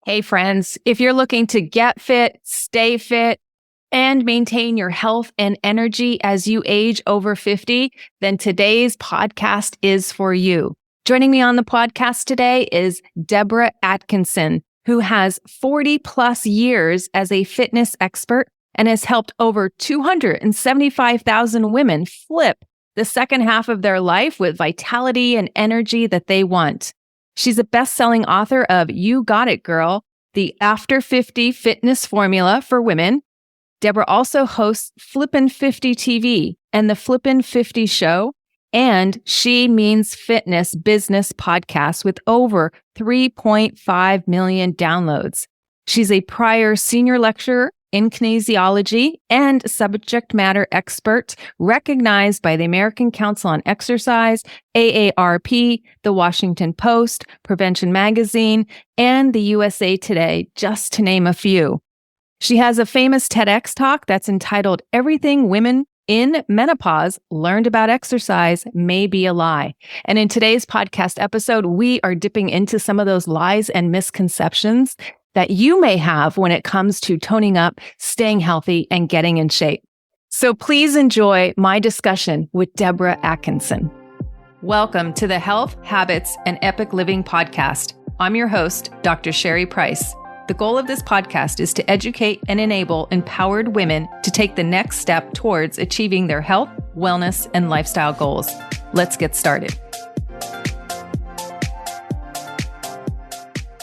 Hey friends, if you're looking to get fit, stay fit, and maintain your health and energy as you age over 50, then today's podcast is for you. Joining me on the podcast today is Deborah Atkinson, who has 40 plus years as a fitness expert and has helped over 275,000 women flip the second half of their life with vitality and energy that they want. She's a best-selling author of You Got It, Girl, the After 50 Fitness Formula for Women. Debra also hosts Flippin' 50 TV and the Flippin' 50 Show, and She Means Fitness Business podcast with over 3.5 million downloads. She's a prior senior lecturer in kinesiology and subject matter expert recognized by the American Council on Exercise, AARP, The Washington Post, Prevention Magazine, and the USA Today, just to name a few. She has a famous TEDx talk that's entitled Everything Women in Menopause Learned About Exercise May Be a Lie. And in today's podcast episode, we are dipping into some of those lies and misconceptions that you may have when it comes to toning up, staying healthy, and getting in shape. So please enjoy my discussion with Deborah Atkinson. Welcome to the Health, Habits, and Epic Living podcast. I'm your host, Dr. Sherry Price. The goal of this podcast is to educate and enable empowered women to take the next step towards achieving their health, wellness, and lifestyle goals. Let's get started.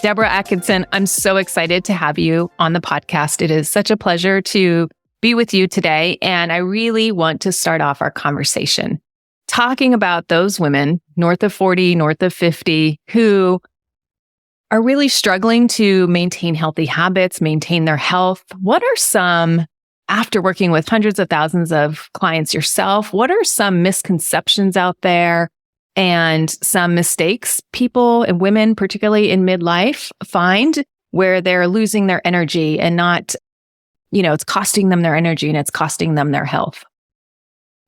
Deborah Atkinson, I'm so excited to have you on the podcast. It is such a pleasure to be with you today. And I really want to start off our conversation talking about those women north of 40, north of 50, who are really struggling to maintain healthy habits, maintain their health. What are some, after working with hundreds of thousands of clients yourself, what are some misconceptions out there and some mistakes people and women, particularly in midlife, find where they're losing their energy and not, it's costing them their energy and it's costing them their health?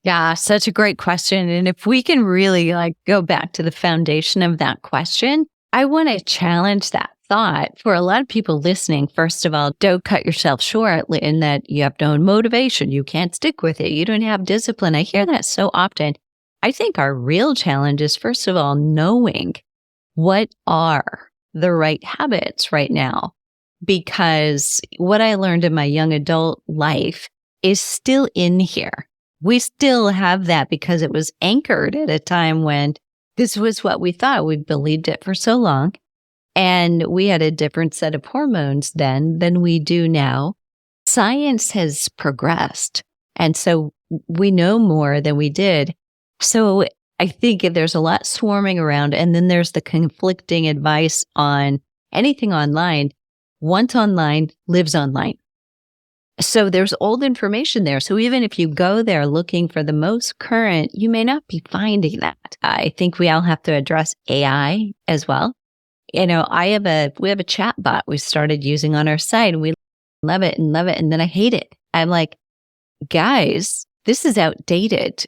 Yeah, such a great question. And if we can really go back to the foundation of that question, I want to challenge that thought for a lot of people listening. First of all, don't cut yourself short in that you have no motivation. You can't stick with it. You don't have discipline. I hear that so often. I think our real challenge is, first of all, knowing what are the right habits right now. Because what I learned in my young adult life is still in here. We still have that because it was anchored at a time when this was what we thought. We believed it for so long. And we had a different set of hormones then than we do now. Science has progressed. And so we know more than we did. So I think there's a lot swarming around, and then there's the conflicting advice on anything online. Once online, lives online. So there's old information there. So even if you go there looking for the most current, you may not be finding that. I think we all have to address AI as well. We have a chat bot we started using on our site, and we love it. And then I hate it. I'm like, guys, this is outdated.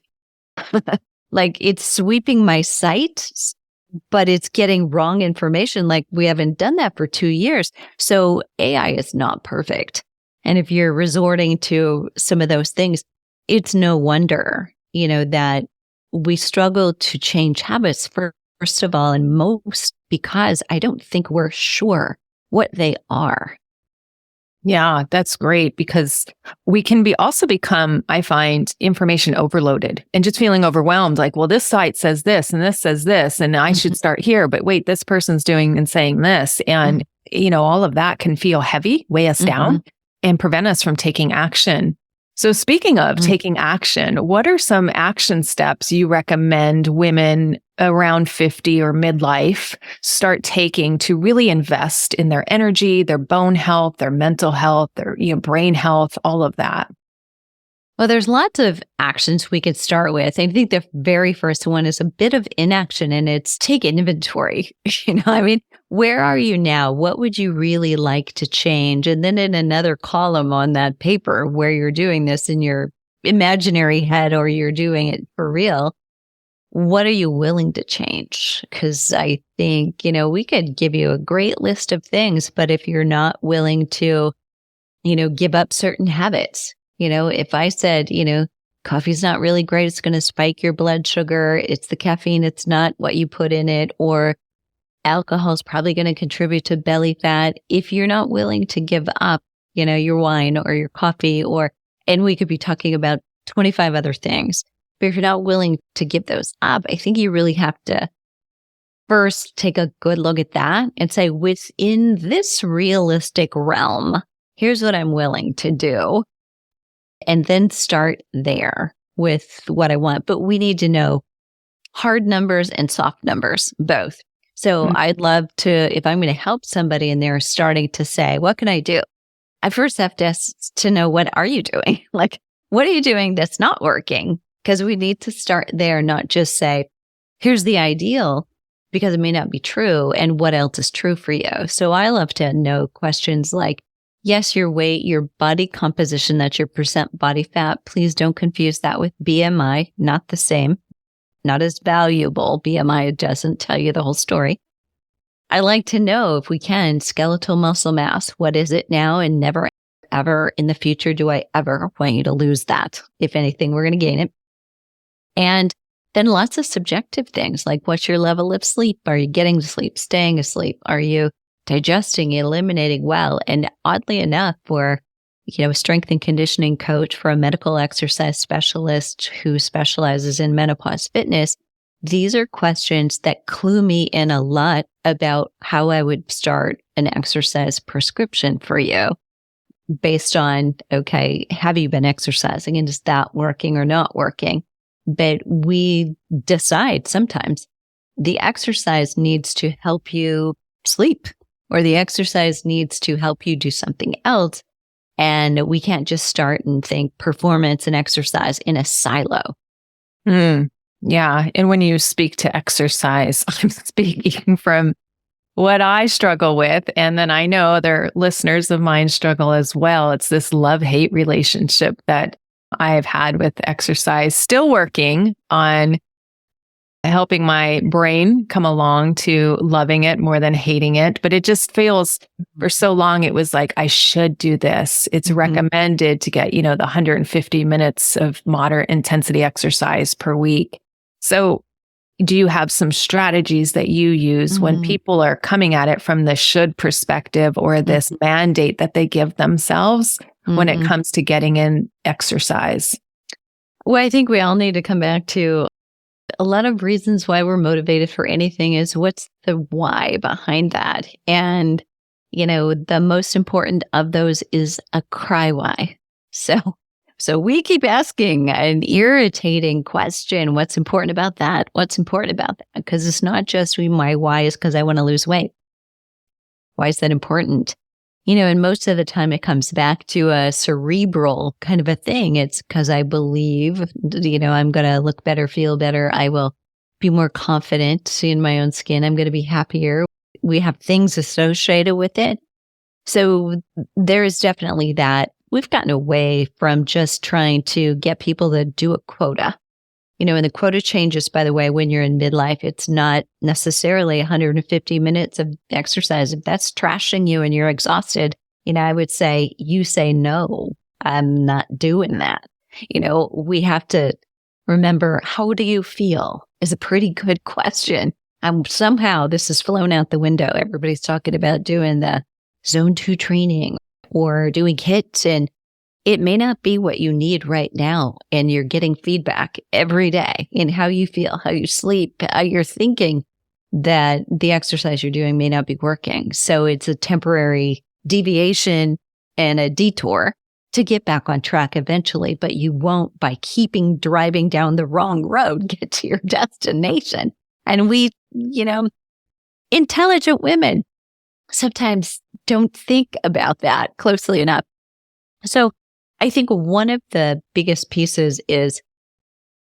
It's sweeping my site, but it's getting wrong information. We haven't done that for 2 years. So AI is not perfect. And if you're resorting to some of those things, it's no wonder, that we struggle to change habits first of all, and most because I don't think we're sure what they are. Yeah, that's great, because we can also become, I find, information overloaded and just feeling overwhelmed. Well, this site says this and this says this, and I should start here. But wait, this person's doing and saying this. And, all of that can feel heavy, weigh us down, and prevent us from taking action. So speaking of taking action, what are some action steps you recommend women around 50 or midlife start taking to really invest in their energy, their bone health, their mental health, their brain health, all of that? Well, there's lots of actions we could start with. I think the very first one is a bit of inaction, and it's take inventory. Where are you now? What would you really like to change? And then in another column on that paper where you're doing this in your imaginary head or you're doing it for real, what are you willing to change? Because I think, we could give you a great list of things, but if you're not willing to, give up certain habits, if I said, coffee's not really great, it's going to spike your blood sugar, it's the caffeine, it's not what you put in it, or alcohol is probably going to contribute to belly fat. If you're not willing to give up, your wine or your coffee, and we could be talking about 25 other things. But if you're not willing to give those up, I think you really have to first take a good look at that and say, within this realistic realm, here's what I'm willing to do. And then start there with what I want. But we need to know hard numbers and soft numbers, both. So I'd love to, if I'm going to help somebody and they're starting to say, what can I do? I first have to know, what are you doing? Like, what are you doing that's not working? Because we need to start there, not just say, here's the ideal, because it may not be true. And what else is true for you? So I love to know questions like, yes, your weight, your body composition, that's your percent body fat. Please don't confuse that with BMI. Not the same, not as valuable. BMI doesn't tell you the whole story. I like to know, if we can, skeletal muscle mass. What is it now? And never, ever in the future do I ever want you to lose that. If anything, we're going to gain it. And then lots of subjective things like, what's your level of sleep? Are you getting to sleep, staying asleep? Are you digesting, eliminating well? And oddly enough, for a strength and conditioning coach, for a medical exercise specialist who specializes in menopause fitness, these are questions that clue me in a lot about how I would start an exercise prescription for you based on, okay, have you been exercising and is that working or not working? But we decide sometimes the exercise needs to help you sleep, or the exercise needs to help you do something else. And we can't just start and think performance and exercise in a silo. Yeah. And when you speak to exercise, I'm speaking from what I struggle with. And then I know other listeners of mine struggle as well. It's this love-hate relationship that I've had with exercise, still working on helping my brain come along to loving it more than hating it. But it just feels, for so long, it was like, I should do this. It's recommended to get, the 150 minutes of moderate intensity exercise per week. So do you have some strategies that you use when people are coming at it from the should perspective, or this mandate that they give themselves when it comes to getting in exercise? Well, I think we all need to come back to a lot of reasons why we're motivated for anything is, what's the why behind that? And, the most important of those is a cry why. So we keep asking an irritating question. What's important about that? What's important about that? Because it's not just my why is because I want to lose weight. Why is that important? And most of the time it comes back to a cerebral kind of a thing. It's because I believe, I'm going to look better, feel better. I will be more confident in my own skin. I'm going to be happier. We have things associated with it. So there is definitely that. We've gotten away from just trying to get people to do a quota. And the quota changes, by the way, when you're in midlife. It's not necessarily 150 minutes of exercise. If that's trashing you and you're exhausted, I would say, you say, no, I'm not doing that. We have to remember, how do you feel is a pretty good question. Somehow this has flown out the window. Everybody's talking about doing the zone 2 training or doing HIIT, and it may not be what you need right now. And you're getting feedback every day in how you feel, how you sleep, how you're thinking, that the exercise you're doing may not be working. So it's a temporary deviation and a detour to get back on track eventually, but you won't, by keeping driving down the wrong road, get to your destination. And we, intelligent women sometimes don't think about that closely enough. So I think one of the biggest pieces is,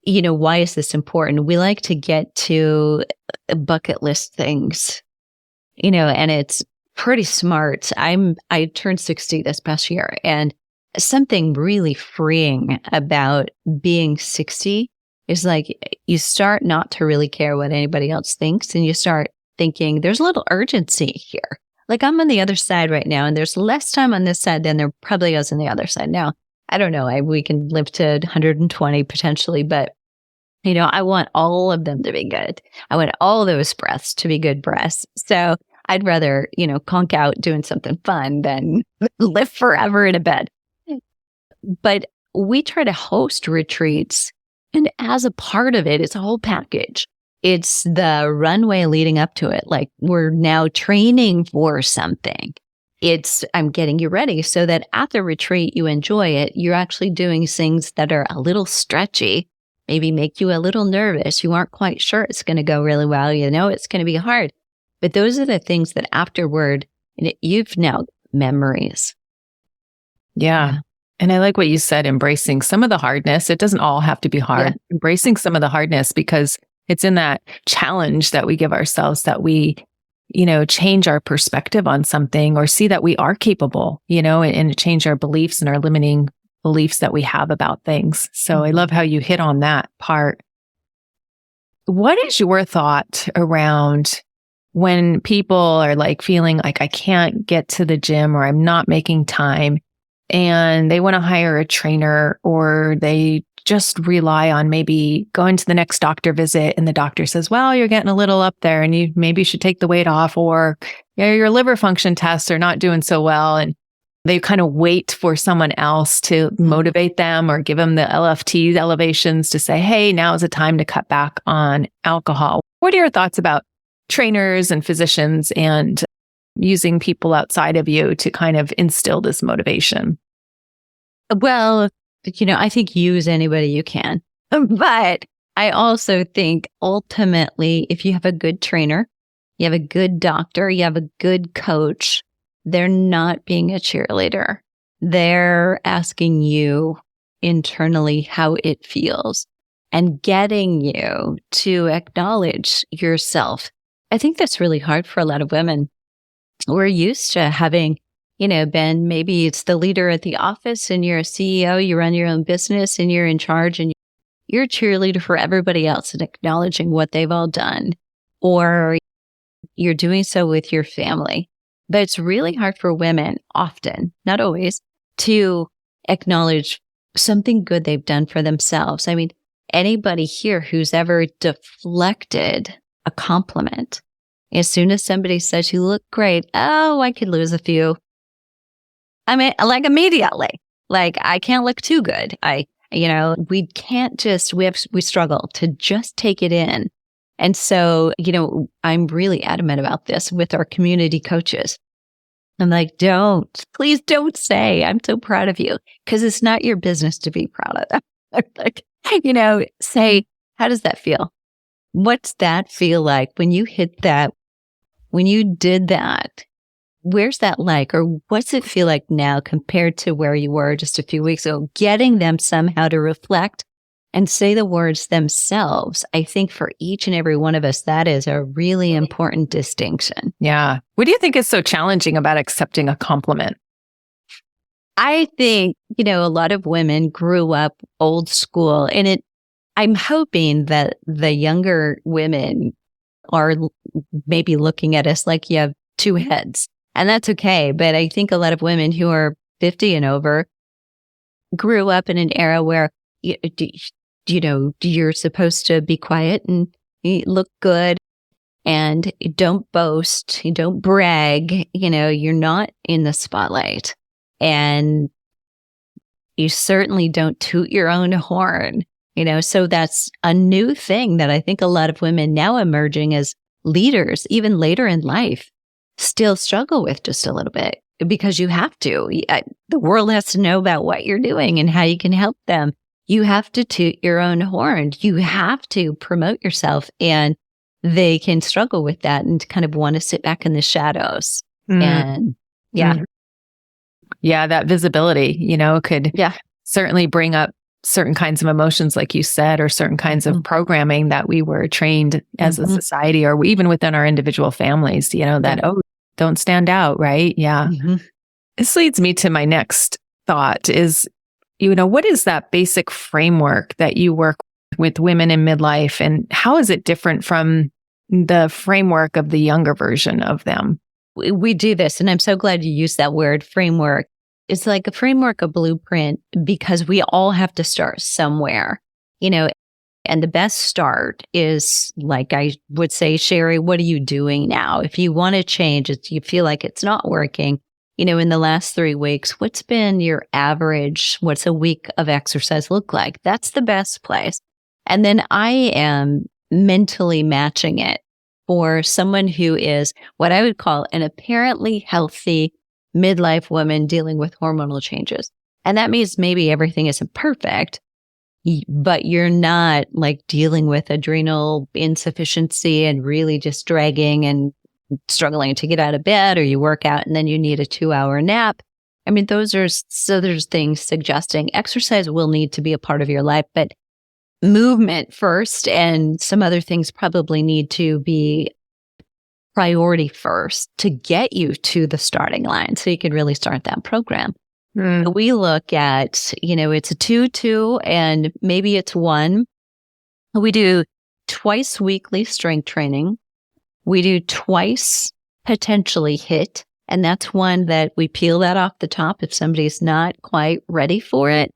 why is this important? We like to get to bucket list things, and it's pretty smart. I turned 60 this past year, and something really freeing about being 60 is like you start not to really care what anybody else thinks, and you start thinking there's a little urgency here. Like I'm on the other side right now, and there's less time on this side than there probably is on the other side. Now, I don't know. We can live to 120 potentially, but I want all of them to be good. I want all those breaths to be good breaths. So I'd rather, conk out doing something fun than live forever in a bed. But we try to host retreats. And as a part of it, it's a whole package. It's the runway leading up to it. Like we're now training for something. I'm getting you ready so that at the retreat, you enjoy it. You're actually doing things that are a little stretchy, maybe make you a little nervous. You aren't quite sure it's going to go really well. It's going to be hard. But those are the things that afterward, you've now memories. Yeah. And I like what you said, embracing some of the hardness. It doesn't all have to be hard. Yeah. Embracing some of the hardness, because it's in that challenge that we give ourselves that we, change our perspective on something or see that we are capable, and change our beliefs and our limiting beliefs that we have about things. So I love how you hit on that part. What is your thought around when people are like feeling like I can't get to the gym or I'm not making time and they want to hire a trainer, or they just rely on maybe going to the next doctor visit and the doctor says, well, you're getting a little up there and you maybe should take the weight off, or your liver function tests are not doing so well. And they kind of wait for someone else to motivate them or give them the LFT elevations to say, hey, now is the time to cut back on alcohol. What are your thoughts about trainers and physicians and using people outside of you to kind of instill this motivation? Well, I think use anybody you can. But I also think ultimately, if you have a good trainer, you have a good doctor, you have a good coach, they're not being a cheerleader. They're asking you internally how it feels and getting you to acknowledge yourself. I think that's really hard for a lot of women. We're used to having, been, maybe it's the leader at the office and you're a CEO, you run your own business and you're in charge and you're a cheerleader for everybody else and acknowledging what they've all done, or you're doing so with your family. But it's really hard for women often, not always, to acknowledge something good they've done for themselves. I mean, anybody here who's ever deflected a compliment, as soon as somebody says you look great, oh, I could lose a few. I mean, like immediately, like I can't look too good. We can't just, we struggle to just take it in. And so, I'm really adamant about this with our community coaches. I'm like, please don't say, I'm so proud of you, because it's not your business to be proud of them. Like, say, how does that feel? What's that feel like when you hit that? When you did that, where's that like? Or what's it feel like now compared to where you were just a few weeks ago? Getting them somehow to reflect and say the words themselves. I think for each and every one of us, that is a really important distinction. Yeah. What do you think is so challenging about accepting a compliment? I think, a lot of women grew up old school, and I'm hoping that the younger women are maybe looking at us like you have two heads, and that's okay. But I think a lot of women who are 50 and over grew up in an era where, you're supposed to be quiet and look good and don't boast, you don't brag, you're not in the spotlight, and you certainly don't toot your own horn. So that's a new thing that I think a lot of women now emerging as leaders, even later in life, still struggle with just a little bit, because you have to. The world has to know about what you're doing and how you can help them. You have to toot your own horn. You have to promote yourself, and they can struggle with that and kind of want to sit back in the shadows. And yeah, that visibility, could certainly bring up certain kinds of emotions, like you said, or certain kinds of programming that we were trained as a society, or even within our individual families, that, don't stand out, right? Yeah. This leads me to my next thought is, what is that basic framework that you work with women in midlife? And how is it different from the framework of the younger version of them? We do this, and I'm so glad you used that word, framework. It's like a framework, a blueprint, because we all have to start somewhere, and the best start is, like I would say, Sherry, what are you doing now? If you want to change, you feel like it's not working, in the last 3 weeks, what's been your average? What's a week of exercise look like? That's the best place. And then I am mentally matching it for someone who is what I would call an apparently healthy midlife woman dealing with hormonal changes. And that means maybe everything isn't perfect, but you're not like dealing with adrenal insufficiency and really just dragging and struggling to get out of bed, or you work out and then you need a 2-hour nap. I mean, there's things suggesting exercise will need to be a part of your life, but movement first, and some other things probably need to be priority first to get you to the starting line so you can really start that program. We look at, it's a 2, and maybe it's 1. We do twice weekly strength training. We do twice potentially HIIT, and that's one that we peel that off the top if somebody's not quite ready for it.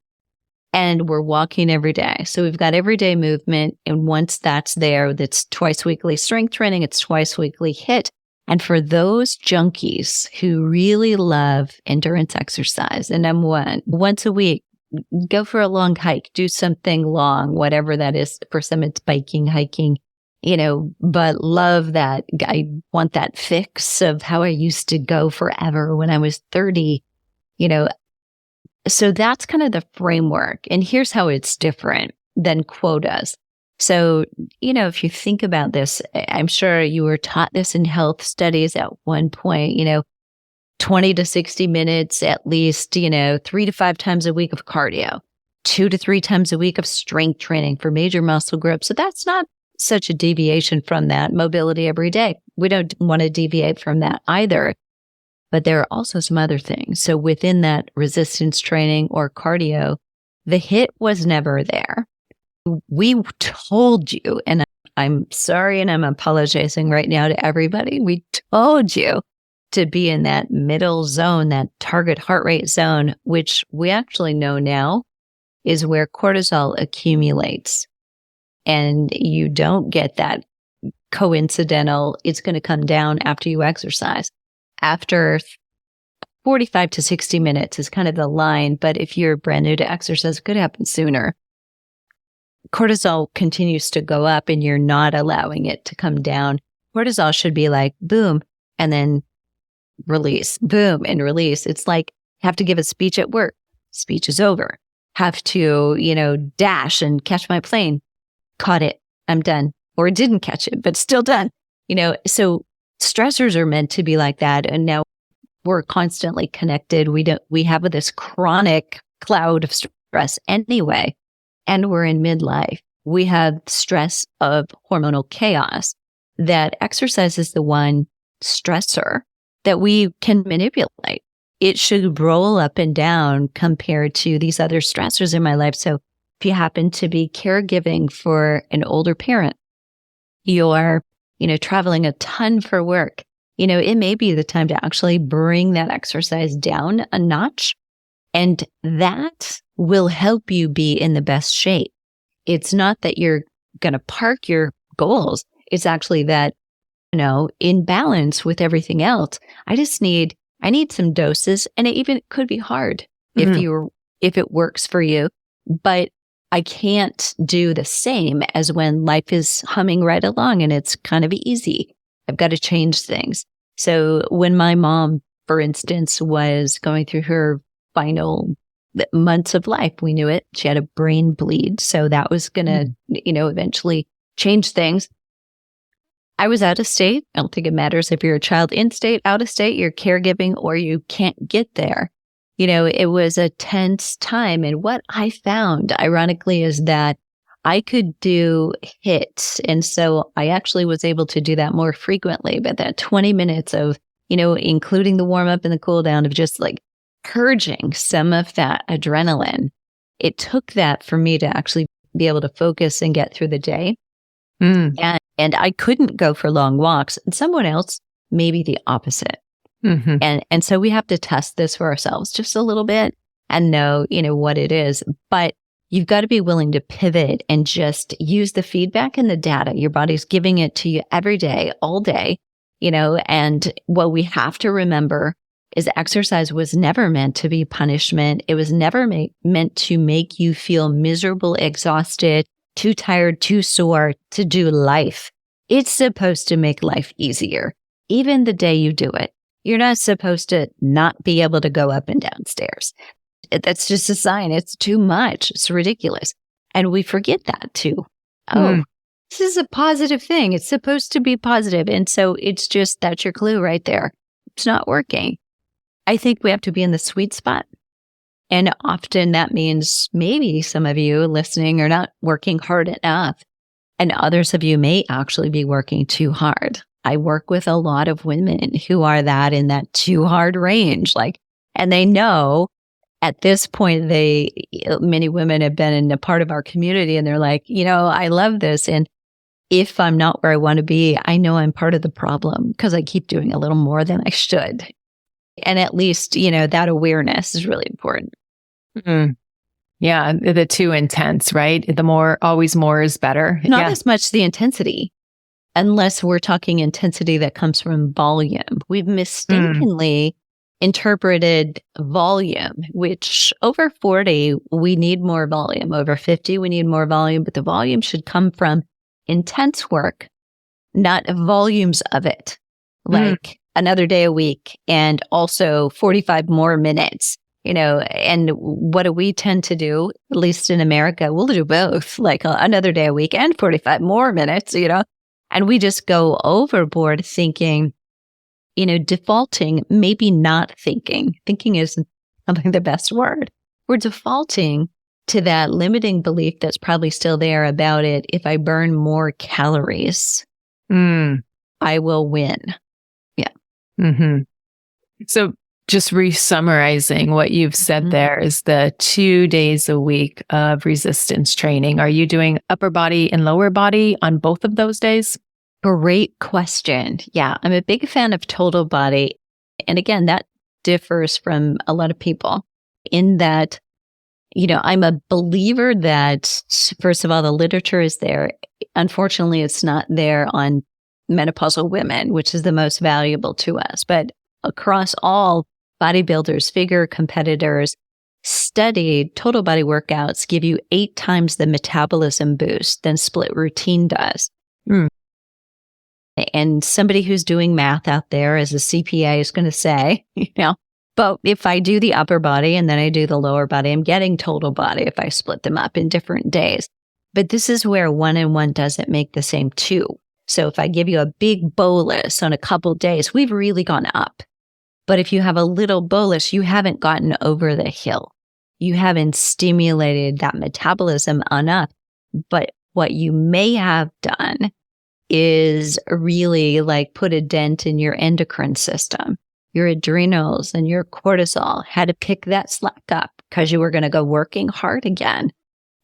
And we're walking every day. So we've got everyday movement. And once that's there, that's twice weekly strength training. It's twice weekly HIIT. And for those junkies who really love endurance exercise, and I'm once a week, go for a long hike, do something long, whatever that is. For some, it's biking, hiking, but love that. I want that fix of how I used to go forever when I was 30, So that's kind of the framework. And here's how it's different than quotas. So, if you think about this, I'm sure you were taught this in health studies at one point, 20 to 60 minutes at least, 3 to 5 times a week of cardio, 2 to 3 times a week of strength training for major muscle groups. So that's not such a deviation from that. Mobility every day. We don't want to deviate from that either. But there are also some other things. So within that resistance training or cardio, the HIIT was never there. We told you, and I'm sorry and I'm apologizing right now to everybody. We told you to be in that middle zone, that target heart rate zone, which we actually know now is where cortisol accumulates. And you don't get that coincidental, it's going to come down after you exercise. After 45 to 60 minutes is kind of the line, but if you're brand new to exercise, it could happen sooner. Cortisol continues to go up and you're not allowing it to come down. Cortisol should be like boom and then release, boom and release. It's like have to give a speech at work. Speech is over. Have to, dash and catch my plane. Caught it. I'm done. Or didn't catch it, but still done. So stressors are meant to be like that. And now we're constantly connected. We have this chronic cloud of stress anyway. And we're in midlife. We have stress of hormonal chaos. That exercise is the one stressor that we can manipulate. It should roll up and down compared to these other stressors in my life. So if you happen to be caregiving for an older parent, you're, traveling a ton for work, it may be the time to actually bring that exercise down a notch. And that will help you be in the best shape. It's not that you're going to park your goals. It's actually that, in balance with everything else. I need some doses, and it even could be hard if it works for you, but I can't do the same as when life is humming right along and it's kind of easy. I've got to change things. So when my mom, for instance, was going through her final months of life, we knew it. She had a brain bleed. So that was going to, eventually change things. I was out of state. I don't think it matters if you're a child in state, out of state, you're caregiving, or you can't get there. It was a tense time. And what I found, ironically, is that I could do HIIT. And so I actually was able to do that more frequently. But that 20 minutes of, including the warm up and the cool down of just like purging some of that adrenaline, it took that for me to actually be able to focus and get through the day. Mm. And I couldn't go for long walks, and someone else maybe the opposite. Mm-hmm. And so we have to test this for ourselves just a little bit and know, what it is. But you've got to be willing to pivot and just use the feedback and the data. Your body's giving it to you every day, all day, and what we have to remember is exercise was never meant to be punishment. It was never meant to make you feel miserable, exhausted, too tired, too sore to do life. It's supposed to make life easier, even the day you do it. You're not supposed to not be able to go up and down stairs. That's just a sign. It's too much. It's ridiculous. And we forget that too. Oh, this is a positive thing. It's supposed to be positive. And so it's just, that's your clue right there. It's not working. I think we have to be in the sweet spot. And often that means maybe some of you listening are not working hard enough. And others of you may actually be working too hard. I work with a lot of women who are in that too hard range. And they know at this point, many women have been in a part of our community and they're like, I love this. And if I'm not where I want to be, I know I'm part of the problem because I keep doing a little more than I should. And at least, that awareness is really important. Mm-hmm. Yeah. The too intense, right? Always more is better. Not as much the intensity, unless we're talking intensity that comes from volume. We've mistakenly interpreted volume, which over 40, we need more volume. Over 50, we need more volume, but the volume should come from intense work, not volumes of it. Like another day a week and also 45 more minutes, and what do we tend to do? At least in America, we'll do both, like another day a week and 45 more minutes, and we just go overboard thinking, defaulting, maybe not thinking. Thinking isn't probably the best word. We're defaulting to that limiting belief that's probably still there about it. If I burn more calories, I will win. Yeah. Mm-hmm. So just re-summarizing what you've said there is the 2 days a week of resistance training. Are you doing upper body and lower body on both of those days? Great question. Yeah, I'm a big fan of total body. And again, that differs from a lot of people in that, I'm a believer that, first of all, the literature is there. Unfortunately, it's not there on menopausal women, which is the most valuable to us. But across all bodybuilders, figure competitors, studied total body workouts give you 8 times the metabolism boost than split routine does. And somebody who's doing math out there as a CPA is going to say, but if I do the upper body and then I do the lower body, I'm getting total body if I split them up in different days. But this is where 1 and 1 doesn't make the same 2. So if I give you a big bolus on a couple days, we've really gone up. But if you have a little bolus, you haven't gotten over the hill. You haven't stimulated that metabolism enough. But what you may have done is really put a dent in your endocrine system. Your adrenals and your cortisol had to pick that slack up because you were going to go working hard again.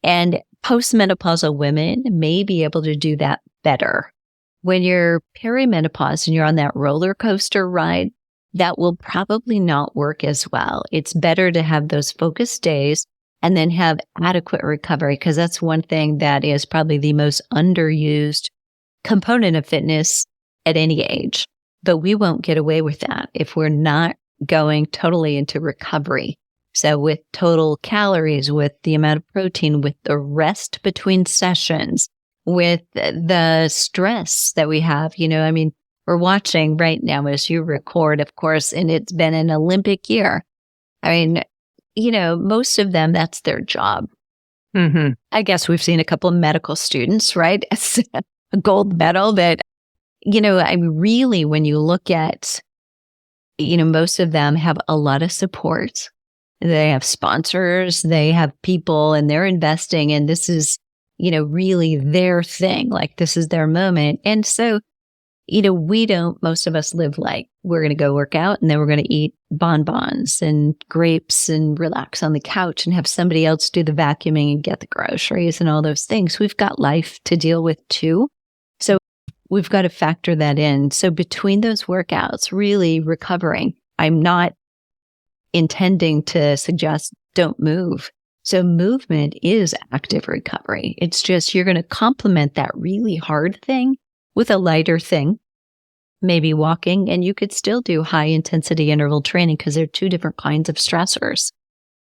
And postmenopausal women may be able to do that better. When you're perimenopause and you're on that roller coaster ride, that will probably not work as well. It's better to have those focused days and then have adequate recovery, because that's one thing that is probably the most underused component of fitness at any age. But we won't get away with that if we're not going totally into recovery. So with total calories, with the amount of protein, with the rest between sessions, with the stress that we have, we're watching right now as you record, of course, and it's been an Olympic year. Most of them, that's their job. I guess we've seen a couple of medical students, right? A gold medal, but, when you look at, most of them have a lot of support. They have sponsors, they have people, and they're investing, and this is, really their thing. This is their moment. And so, most of us live like we're going to go work out and then we're going to eat bonbons and grapes and relax on the couch and have somebody else do the vacuuming and get the groceries and all those things. We've got life to deal with too. So we've got to factor that in. So between those workouts, really recovering, I'm not intending to suggest don't move. So movement is active recovery. It's just you're going to complement that really hard thing with a lighter thing, maybe walking, and you could still do high intensity interval training because they're two different kinds of stressors.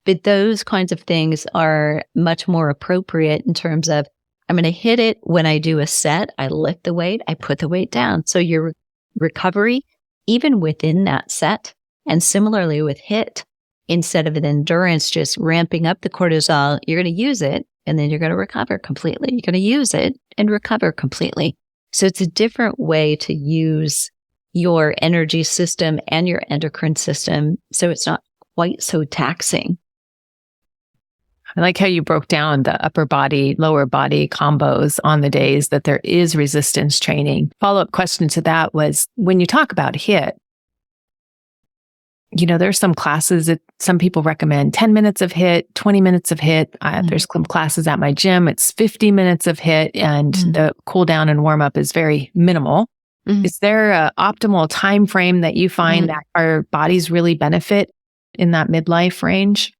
But those kinds of things are much more appropriate in terms of I'm going to hit it when I do a set. I lift the weight, I put the weight down. So your recovery, even within that set, and similarly with HIIT, instead of an endurance just ramping up the cortisol, you're going to use it and then you're going to recover completely. You're going to use it and recover completely. So it's a different way to use your energy system and your endocrine system. So it's not quite so taxing. I like how you broke down the upper body, lower body combos on the days that there is resistance training. Follow-up question to that was when you talk about HIIT, there's some classes that some people recommend 10 minutes of HIIT, 20 minutes of HIIT. There's some classes at my gym. It's 50 minutes of HIIT and the cool down and warm up is very minimal. Is there an optimal time frame that you find that our bodies really benefit in that midlife range?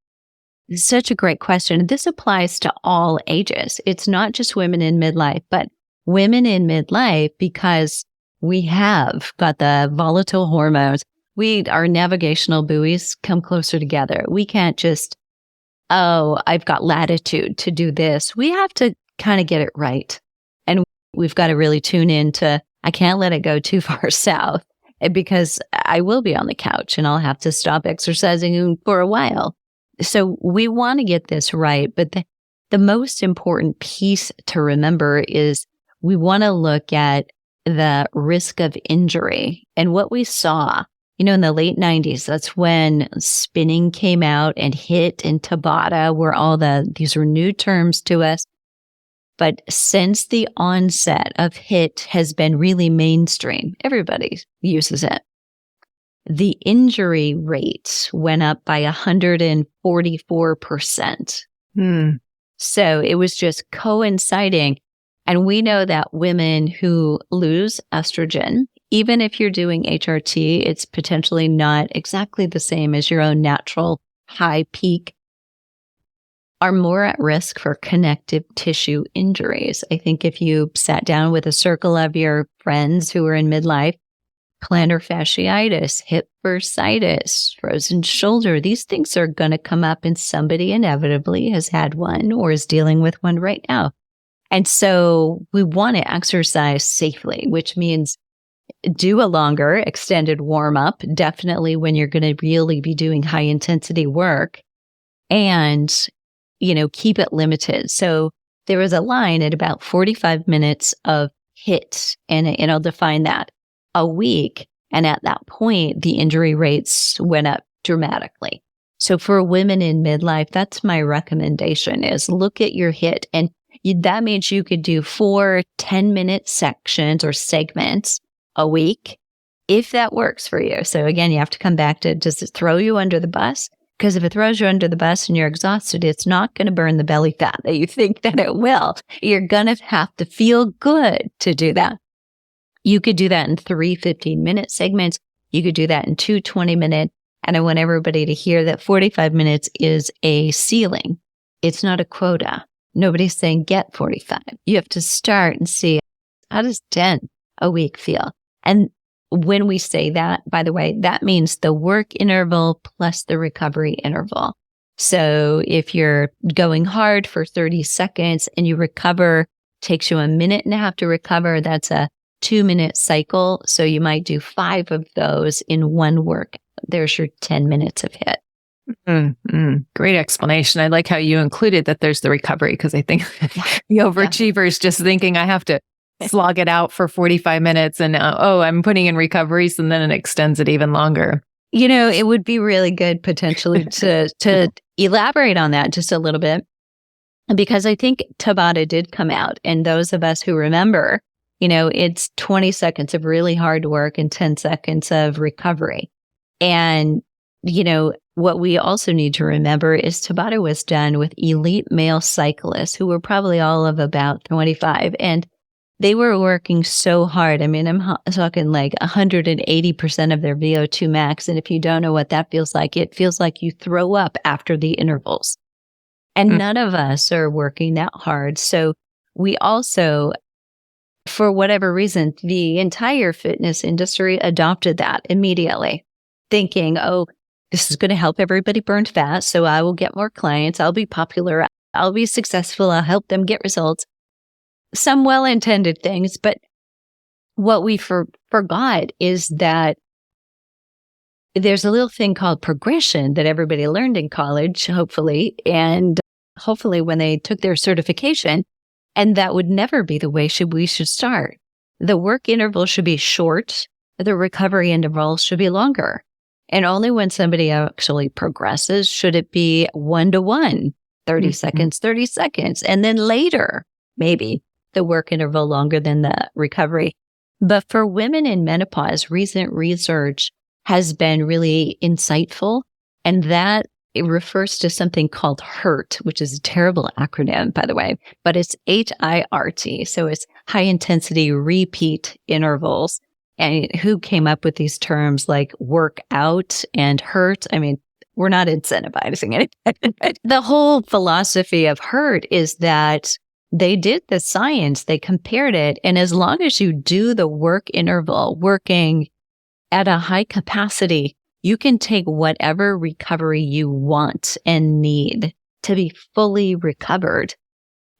Such a great question. This applies to all ages. It's not just women in midlife, but women in midlife because we have got the volatile hormones. Our navigational buoys come closer together. We can't just, I've got latitude to do this. We have to kind of get it right. And we've got to really tune into, I can't let it go too far south because I will be on the couch and I'll have to stop exercising for a while. So we want to get this right. But the most important piece to remember is we want to look at the risk of injury. And what we saw in the late 90s, that's when spinning came out and HIIT and Tabata were these were new terms to us. But since the onset of HIIT has been really mainstream, everybody uses it. The injury rate went up by 144%. So it was just coinciding. And we know that women who lose estrogen, even if you're doing HRT, it's potentially not exactly the same as your own natural high peak, are more at risk for connective tissue injuries. I think if you sat down with a circle of your friends who are in midlife, plantar fasciitis, hip bursitis, frozen shoulder, these things are going to come up and somebody inevitably has had one or is dealing with one right now. And so we want to exercise safely, which means do a longer extended warm up, definitely when you're going to really be doing high intensity work and, keep it limited. So there was a line at about 45 minutes of HIIT and I'll define that a week. And at that point, the injury rates went up dramatically. So for women in midlife, that's my recommendation is look at your HIIT. And that means you could do 4 10-minute sections or segments a week, if that works for you. So again, you have to come back to, does it throw you under the bus? Because if it throws you under the bus and you're exhausted, it's not going to burn the belly fat that you think that it will. You're going to have to feel good to do that. You could do that in 3 15-minute segments. You could do that in 2 20-minute. And I want everybody to hear that 45 minutes is a ceiling. It's not a quota. Nobody's saying get 45. You have to start and see, how does 10 a week feel? And when we say that, by the way, that means the work interval plus the recovery interval. So if you're going hard for 30 seconds and you recover, takes you a minute and a half to recover, that's a 2-minute cycle. So you might do 5 of those in one work. There's your 10 minutes of HIIT. Great explanation. I like how you included that there's the recovery because I think the overachiever is just thinking I have to slog it out for 45 minutes and I'm putting in recoveries and then it extends it even longer. It would be really good potentially to elaborate on that just a little bit because I think Tabata did come out and those of us who remember It's 20 seconds of really hard work and 10 seconds of recovery. And, what we also need to remember is Tabata was done with elite male cyclists who were probably all of about 25. And they were working so hard. I mean, I'm talking like 180% of their VO2 max. And if you don't know what that feels like, it feels like you throw up after the intervals. And none of us are working that hard. So we also, for whatever reason, the entire fitness industry adopted that immediately, thinking, oh, this is going to help everybody burn fat. So I will get more clients. I'll be popular. I'll be successful. I'll help them get results. Some well-intended things. But what we forgot is that there's a little thing called progression that everybody learned in college, hopefully. And hopefully when they took their certification, and that would never be the way we should start. The work interval should be short. The recovery interval should be longer. And only when somebody actually progresses should it be 1-to-1, 30 seconds, 30 seconds. And then later, maybe the work interval longer than the recovery. But for women in menopause, recent research has been really insightful. And that it refers to something called HIRT, which is a terrible acronym, by the way, but it's HIRT. So it's high intensity repeat intervals. And who came up with these terms like work out and hurt? I mean, we're not incentivizing it. The whole philosophy of HIRT is that they did the science, they compared it. And as long as you do the work interval, working at a high capacity, you can take whatever recovery you want and need to be fully recovered.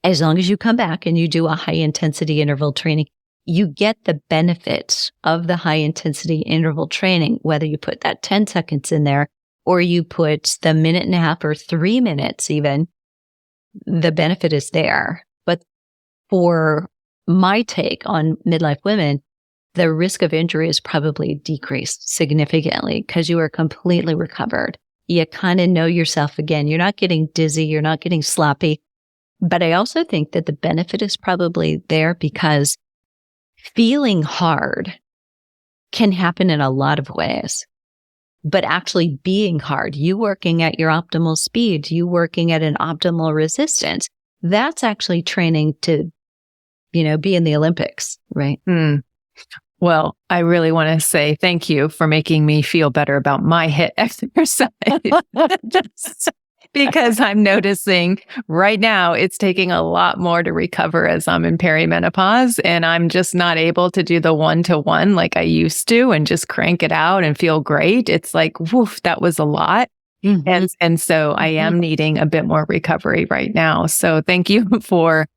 As long as you come back and you do a high intensity interval training, you get the benefits of the high intensity interval training, whether you put that 10 seconds in there or you put the 1.5 minutes or 3 minutes even, the benefit is there. But for my take on midlife women, the risk of injury is probably decreased significantly because you are completely recovered. You kind of know yourself again. You're not getting dizzy. You're not getting sloppy. But I also think that the benefit is probably there because feeling hard can happen in a lot of ways. But actually being hard, you working at your optimal speed, you working at an optimal resistance, that's actually training to, be in the Olympics, right? Well, I really want to say thank you for making me feel better about my HIIT exercise. Because I'm noticing right now it's taking a lot more to recover as I'm in perimenopause, and I'm just not able to do the 1-to-1 like I used to and just crank it out and feel great. It's like, woof, that was a lot. And so I am needing a bit more recovery right now. So thank you for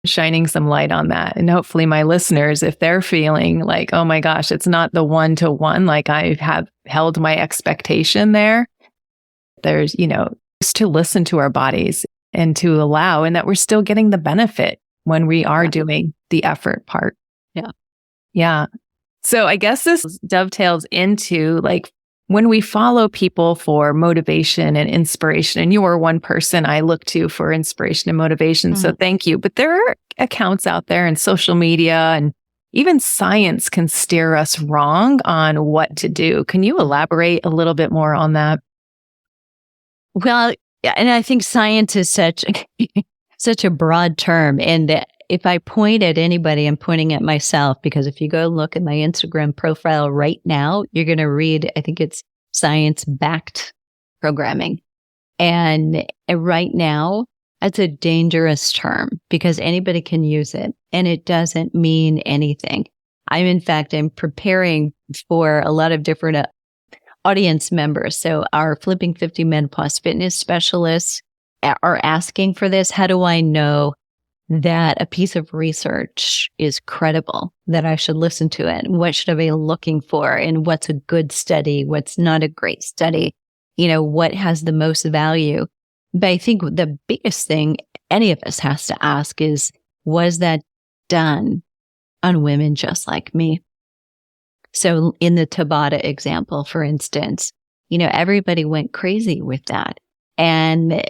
shining some light on that. And hopefully my listeners, if they're feeling like, oh my gosh, it's not the 1-to-1, like I have held my expectation there, there's, just to listen to our bodies and to allow, and that we're still getting the benefit when we are doing the effort part. Yeah. So I guess this dovetails into like when we follow people for motivation and inspiration, and you are one person I look to for inspiration and motivation. So thank you. But there are accounts out there in social media and even science can steer us wrong on what to do. Can you elaborate a little bit more on that? Well, and I think science is such a broad term. And if I point at anybody, I'm pointing at myself, because if you go look at my Instagram profile right now, you're going to read, I think it's science-backed programming. And right now, that's a dangerous term because anybody can use it and it doesn't mean anything. I'm preparing for a lot of different audience members. So our Flipping 50 Menopause Fitness specialists are asking for this. How do I know that a piece of research is credible, that I should listen to it? What should I be looking for? And what's a good study? What's not a great study? What has the most value? But I think the biggest thing any of us has to ask is, was that done on women just like me? So in the Tabata example, for instance, everybody went crazy with that. And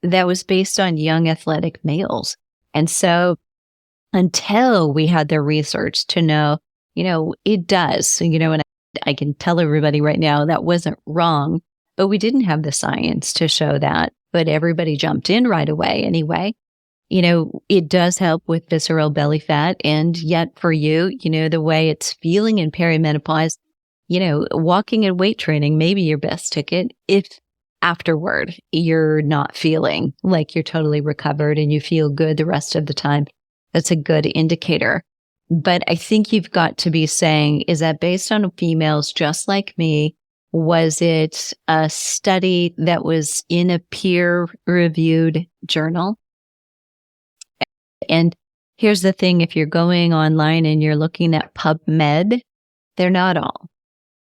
that was based on young athletic males. And so until we had the research to know, it does, and I can tell everybody right now that wasn't wrong, but we didn't have the science to show that, but everybody jumped in right away anyway. It does help with visceral belly fat. And yet for you, the way it's feeling in perimenopause, walking and weight training may be your best ticket if afterward you're not feeling like you're totally recovered and you feel good the rest of the time. That's a good indicator. But I think you've got to be saying, is that based on females just like me? Was it a study that was in a peer-reviewed journal? And here's the thing, if you're going online and you're looking at PubMed, they're not all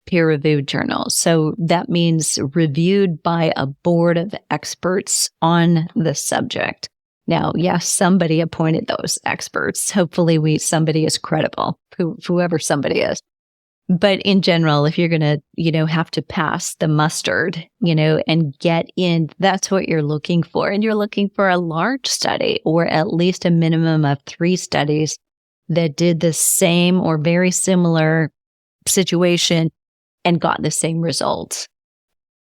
peer-reviewed journals. So that means reviewed by a board of experts on the subject. Now, yes, somebody appointed those experts. Hopefully somebody is credible, whoever somebody is. But in general, if you're going to, have to pass the mustard, and get in, that's what you're looking for. And you're looking for a large study or at least a minimum of 3 studies that did the same or very similar situation and got the same results.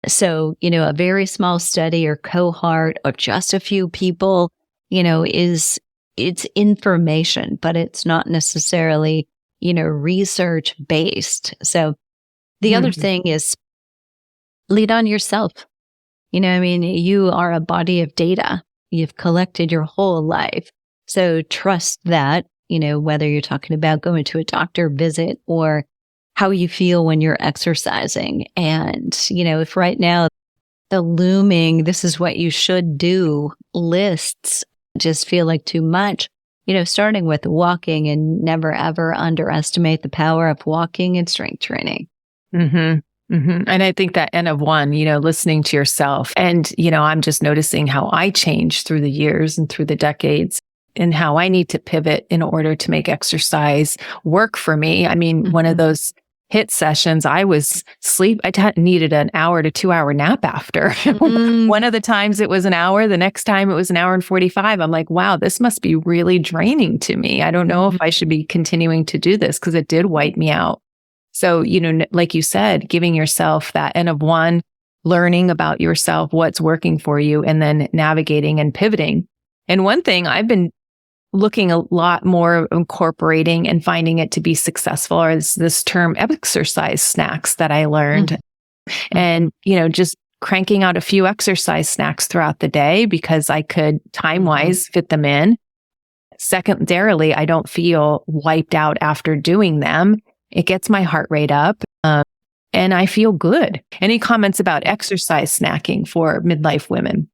So, a very small study or cohort of just a few people, it's information, but it's not necessarily research based. So the other thing is lead on yourself. You are a body of data. You've collected your whole life. So trust that, whether you're talking about going to a doctor visit or how you feel when you're exercising. And, if right now the looming, this is what you should do lists just feel like too much, starting with walking, and never ever underestimate the power of walking and strength training. And I think that N of 1, listening to yourself. And, I'm just noticing how I changed through the years and through the decades and how I need to pivot in order to make exercise work for me. I mean, one of those HIIT sessions, I needed an hour to 2 hour nap after. One of the times it was an hour, the next time it was an hour and 45. I'm like, wow, this must be really draining to me. I don't know if I should be continuing to do this because it did wipe me out. So, like you said, giving yourself that N of 1, learning about yourself, what's working for you, and then navigating and pivoting. And one thing I've been looking a lot more, incorporating and finding it to be successful is this term exercise snacks that I learned. And, just cranking out a few exercise snacks throughout the day because I could time-wise fit them in. Secondarily, I don't feel wiped out after doing them. It gets my heart rate up and I feel good. Any comments about exercise snacking for midlife women?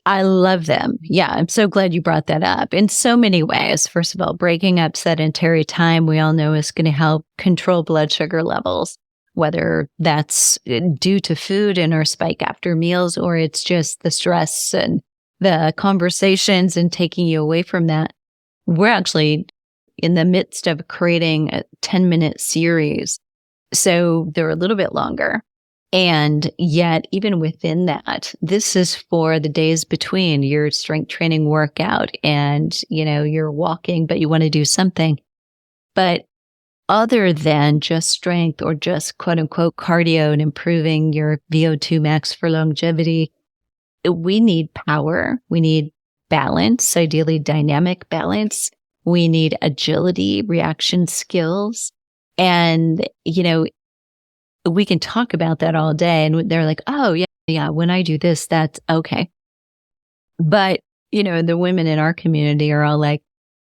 I love them. Yeah, I'm so glad you brought that up in so many ways. First of all, breaking up sedentary time, we all know is going to help control blood sugar levels, whether that's due to food and or spike after meals, or it's just the stress and the conversations and taking you away from that. We're actually in the midst of creating a 10-minute series. So they're a little bit longer. And yet, even within that, this is for the days between your strength training workout and, you're walking, but you want to do something. But other than just strength or just quote unquote cardio and improving your VO2 max for longevity, we need power. We need balance, ideally dynamic balance. We need agility, reaction skills. And, we can talk about that all day. And they're like, oh, yeah, when I do this, that's okay. But, the women in our community are all like,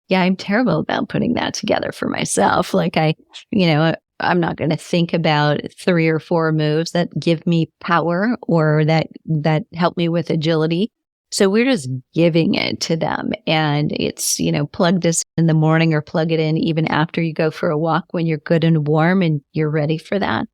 yeah, I'm terrible about putting that together for myself. Like I'm not going to think about 3 or 4 moves that give me power or that help me with agility. So we're just giving it to them. And it's, plug this in the morning or plug it in even after you go for a walk when you're good and warm and you're ready for that.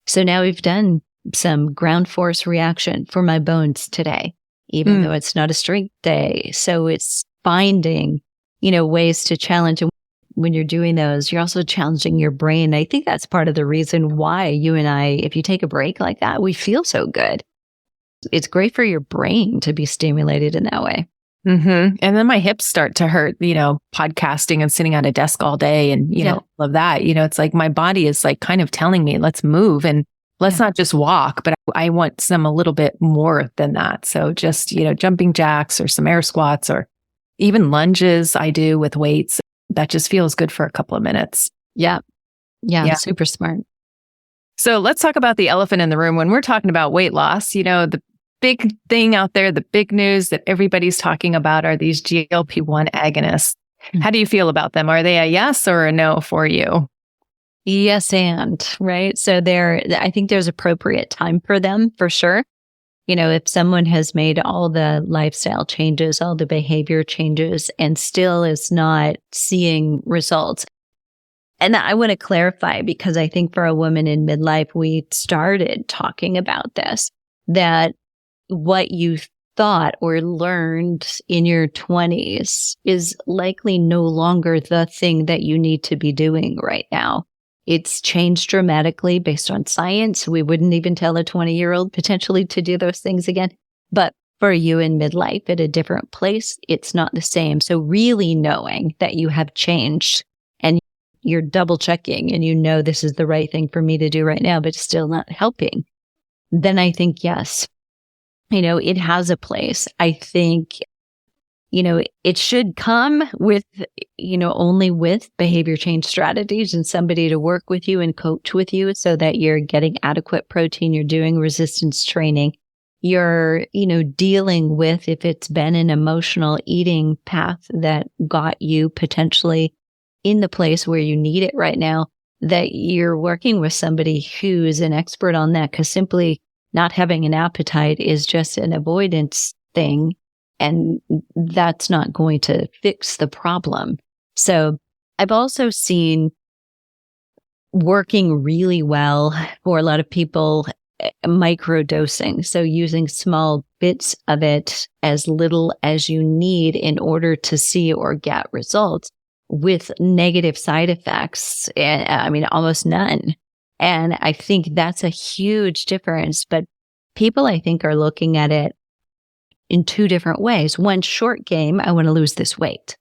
So now we've done some ground force reaction for my bones today, even though it's not a strength day. So it's finding, ways to challenge. And when you're doing those, you're also challenging your brain. I think that's part of the reason why you and I, if you take a break like that, we feel so good. It's great for your brain to be stimulated in that way. And then my hips start to hurt, podcasting and sitting at a desk all day and, all of that. It's like my body is like kind of telling me, let's move and let's not just walk, but I want some a little bit more than that. So just, jumping jacks or some air squats or even lunges I do with weights. That just feels good for a couple of minutes. Yeah. Super smart. So let's talk about the elephant in the room. When we're talking about weight loss, the big thing out there, the big news that everybody's talking about are these GLP-1 agonists. How do you feel about them? Are they a yes or a no for you? Yes, right. So I think there's appropriate time for them for sure. If someone has made all the lifestyle changes, all the behavior changes, and still is not seeing results. And I want to clarify, because I think for a woman in midlife, we started talking about this, that what you thought or learned in your 20s is likely no longer the thing that you need to be doing right now. It's changed dramatically based on science. We wouldn't even tell a 20-year-old potentially to do those things again. But for you in midlife at a different place, it's not the same. So really knowing that you have changed and you're double checking and this is the right thing for me to do right now, but still not helping, then I think, yes, it has a place. I think, it should come with, only with behavior change strategies and somebody to work with you and coach with you so that you're getting adequate protein, you're doing resistance training, you're, dealing with if it's been an emotional eating path that got you potentially in the place where you need it right now, that you're working with somebody who is an expert on that, because simply not having an appetite is just an avoidance thing. And that's not going to fix the problem. So I've also seen working really well for a lot of people, microdosing. So using small bits of it as little as you need in order to see or get results with negative side effects. Almost none. And I think that's a huge difference. But people, I think, are looking at it in two different ways. One, short game, I want to lose this weight.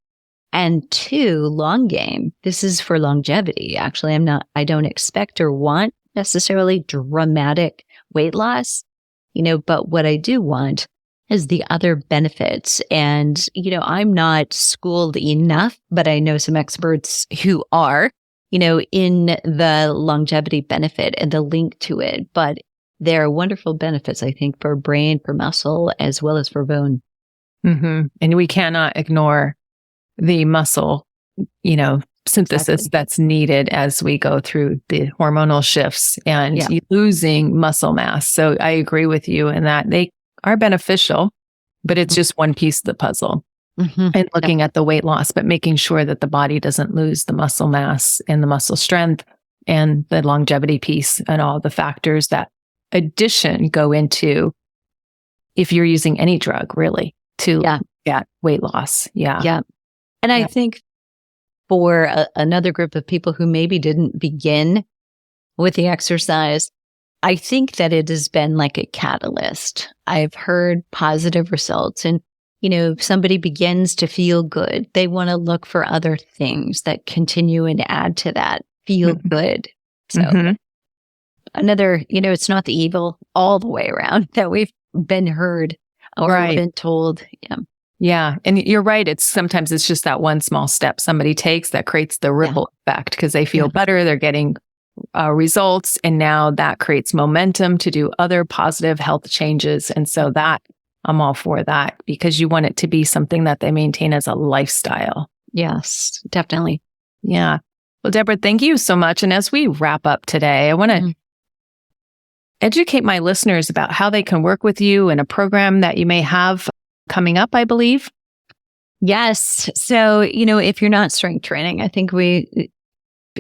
And two, long game, this is for longevity. Actually, I don't expect or want necessarily dramatic weight loss, but what I do want is the other benefits. And, I'm not schooled enough, but I know some experts who are, in the longevity benefit and the link to it. But there are wonderful benefits, I think, for brain, for muscle, as well as for bone. And we cannot ignore the muscle, synthesis that's needed as we go through the hormonal shifts and losing muscle mass. So I agree with you in that they are beneficial, but it's just one piece of the puzzle. And looking at the weight loss, but making sure that the body doesn't lose the muscle mass and the muscle strength and the longevity piece and all the factors that addition go into if you're using any drug really to get weight loss. And I think for another group of people who maybe didn't begin with the exercise, I think that it has been like a catalyst. I've heard positive results, and if somebody begins to feel good, they want to look for other things that continue and add to that feel good. So another, it's not the evil all the way around that we've been heard or been told. Yeah. And you're right. Sometimes it's just that one small step somebody takes that creates the ripple effect because they feel better. They're getting results. And now that creates momentum to do other positive health changes. And so that I'm all for that because you want it to be something that they maintain as a lifestyle. Yes, definitely. Yeah. Well, Deborah, thank you so much. And as we wrap up today, I want to educate my listeners about how they can work with you in a program that you may have coming up, I believe. Yes. So, if you're not strength training, I think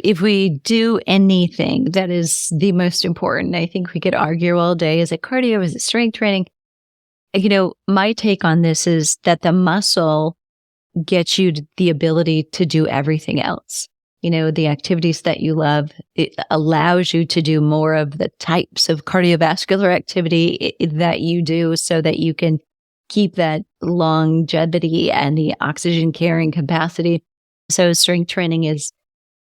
if we do anything that is the most important, I think we could argue all day. Is it cardio? Is it strength training? My take on this is that the muscle gets you the ability to do everything else. The activities that you love, it allows you to do more of the types of cardiovascular activity that you do so that you can keep that longevity and the oxygen carrying capacity. So strength training is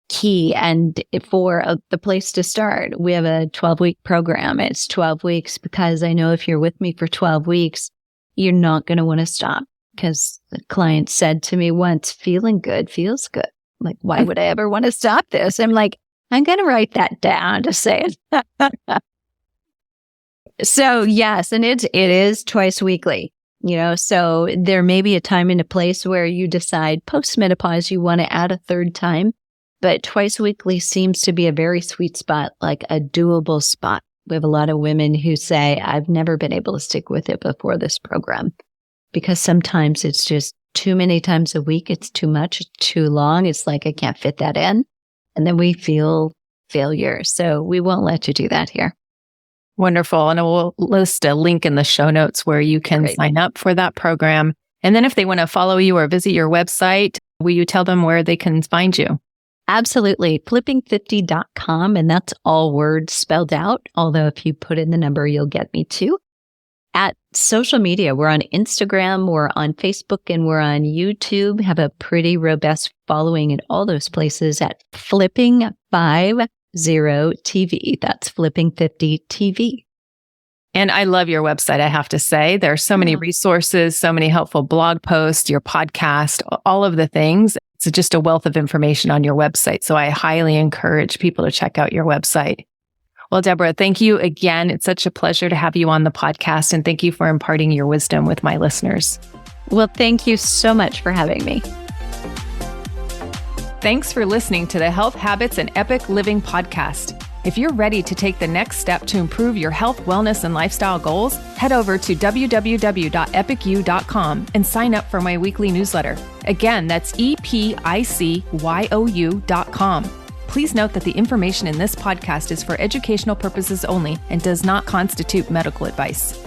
key. And for the place to start, we have a 12-week program. It's 12 weeks because I know if you're with me for 12 weeks, you're not going to want to stop, because the client said to me once, feeling good feels good. Like, why would I ever want to stop this? I'm like, I'm going to write that down to say it. So yes, and it is twice weekly, so there may be a time and a place where you decide post-menopause you want to add a third time, but twice weekly seems to be a very sweet spot, like a doable spot. We have a lot of women who say, I've never been able to stick with it before this program, because sometimes it's just too many times a week. It's too much, it's too long. It's like, I can't fit that in. And then we feel failure. So we won't let you do that here. Wonderful. And we'll list a link in the show notes where you can sign up for that program. And then if they want to follow you or visit your website, will you tell them where they can find you? Absolutely. Flipping50.com. And that's all words spelled out. Although if you put in the number, you'll get me too. At social media, we're on Instagram, we're on Facebook, and we're on YouTube. Have a pretty robust following in all those places at Flipping50 TV. That's Flipping50 TV. And I love your website, I have to say. There are so many resources, so many helpful blog posts, your podcast, all of the things. It's just a wealth of information on your website. So I highly encourage people to check out your website. Well, Deborah, thank you again. It's such a pleasure to have you on the podcast, and thank you for imparting your wisdom with my listeners. Well, thank you so much for having me. Thanks for listening to the Health Habits and Epic Living podcast. If you're ready to take the next step to improve your health, wellness, and lifestyle goals, head over to www.epicyou.com and sign up for my weekly newsletter. Again, that's EPICYOU.com. Please note that the information in this podcast is for educational purposes only and does not constitute medical advice.